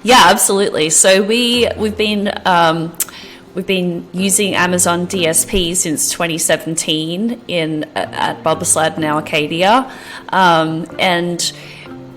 Yeah, absolutely. So we've been using Amazon DSP since 2017 at Bobsled, now Acadia, and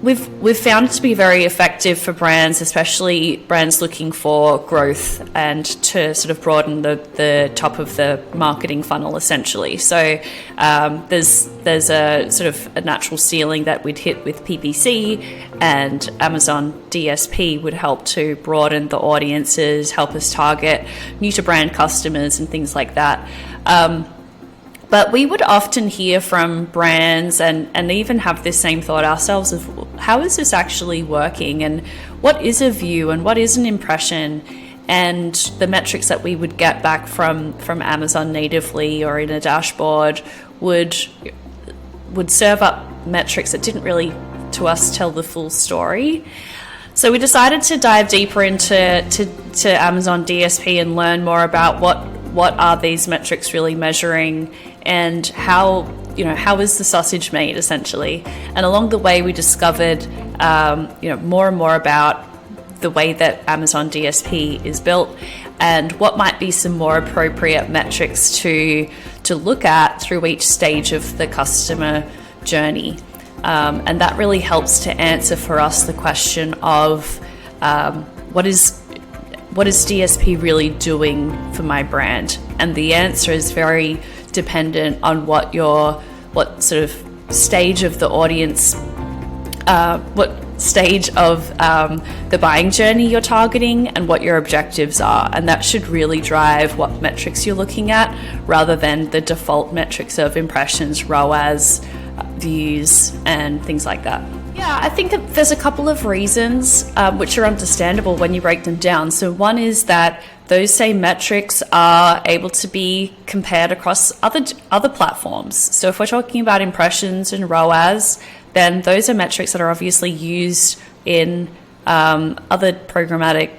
we've found it to be very effective for brands, especially brands looking for growth and to sort of broaden the top of the marketing funnel, essentially. So there's a sort of a natural ceiling that we'd hit with PPC, and Amazon DSP would help to broaden the audiences, help us target new to brand customers and things like that. But we would often hear from brands and even have this same thought ourselves of how is this actually working, and what is a view and what is an impression, and the metrics that we would get back from Amazon natively or in a dashboard would serve up metrics that didn't really, to us, tell the full story. So we decided to dive deeper into Amazon DSP and learn more about what are these metrics really measuring, and how is the sausage made, essentially. And along the way, we discovered more and more about the way that Amazon DSP is built, and what might be some more appropriate metrics to look at through each stage of the customer journey. And that really helps to answer for us the question of what is DSP really doing for my brand? And the answer is very dependent on what sort of stage of the audience, what stage of the buying journey you're targeting, and what your objectives are. And that should really drive what metrics you're looking at, rather than the default metrics of impressions, ROAS, views, and things like that. Yeah, I think that there's a couple of reasons which are understandable when you break them down. So one is that those same metrics are able to be compared across other platforms. So if we're talking about impressions and ROAS, then those are metrics that are obviously used in other programmatic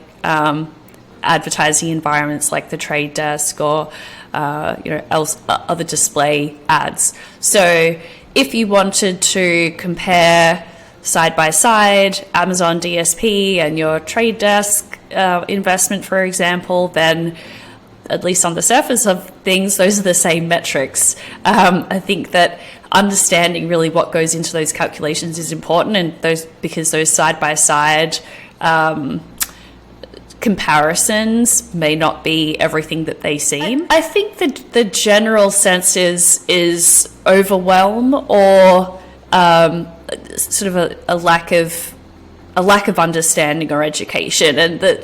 advertising environments like the Trade Desk or other display ads. So if you wanted to compare side by side Amazon DSP and your Trade Desk investment, for example, then at least on the surface of things, those are the same metrics. I think that understanding really what goes into those calculations is important, and because those side by side comparisons may not be everything that they seem. I think that the general sense is overwhelm, or sort of a lack of understanding or education, and that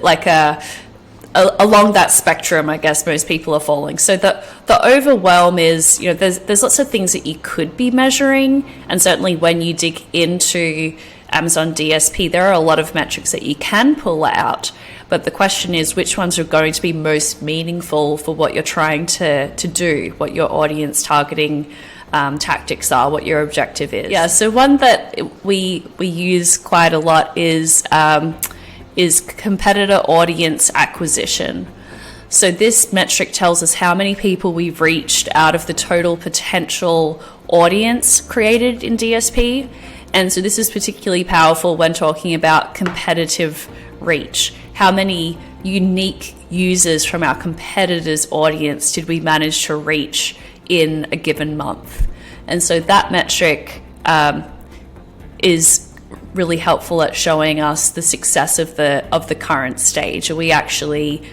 along that spectrum, I guess most people are falling. So the overwhelm is, there's lots of things that you could be measuring, and certainly when you dig into Amazon DSP, there are a lot of metrics that you can pull out. But the question is, which ones are going to be most meaningful for what you're trying to do, what your audience targeting tactics are, what your objective is. Yeah, so one that we use quite a lot is competitor audience acquisition. So this metric tells us how many people we've reached out of the total potential audience created in DSP. And so this is particularly powerful when talking about competitive reach. How many unique users from our competitors' audience did we manage to reach in a given month? And so that metric is really helpful at showing us the success of the current stage. Are we actually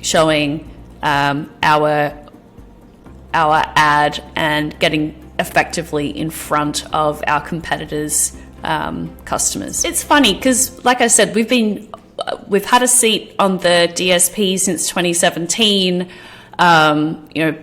showing our ad and getting effectively in front of our competitors' customers? It's funny because, like I said, we've had a seat on the DSP since 2017.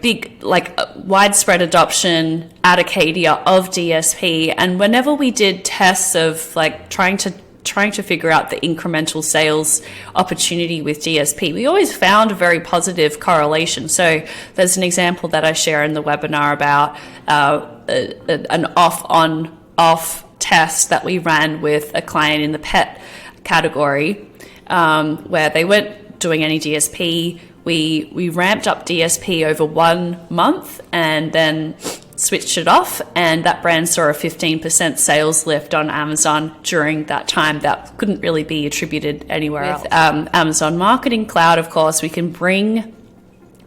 Big, widespread adoption at Acadia of DSP, and whenever we did tests of trying to figure out the incremental sales opportunity with DSP, we always found a very positive correlation. So there's an example that I share in the webinar about an off test that we ran with a client in the pet category, where they weren't doing any DSP. We ramped up DSP over 1 month, and then switched it off, and that brand saw a 15% sales lift on Amazon during that time. That couldn't really be attributed anywhere else. Amazon Marketing Cloud, of course, we can bring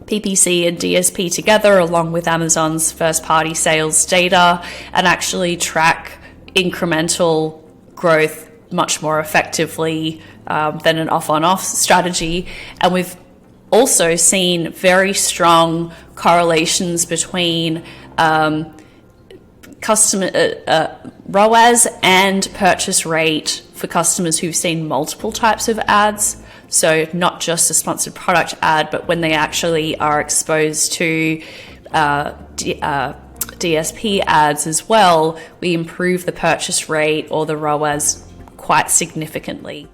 PPC and DSP together along with Amazon's first-party sales data and actually track incremental growth much more effectively than an off-on-off strategy. And we've also seen very strong correlations between customer ROAS and purchase rate for customers who've seen multiple types of ads. So not just a sponsored product ad, but when they actually are exposed to DSP ads as well, we improve the purchase rate or the ROAS quite significantly.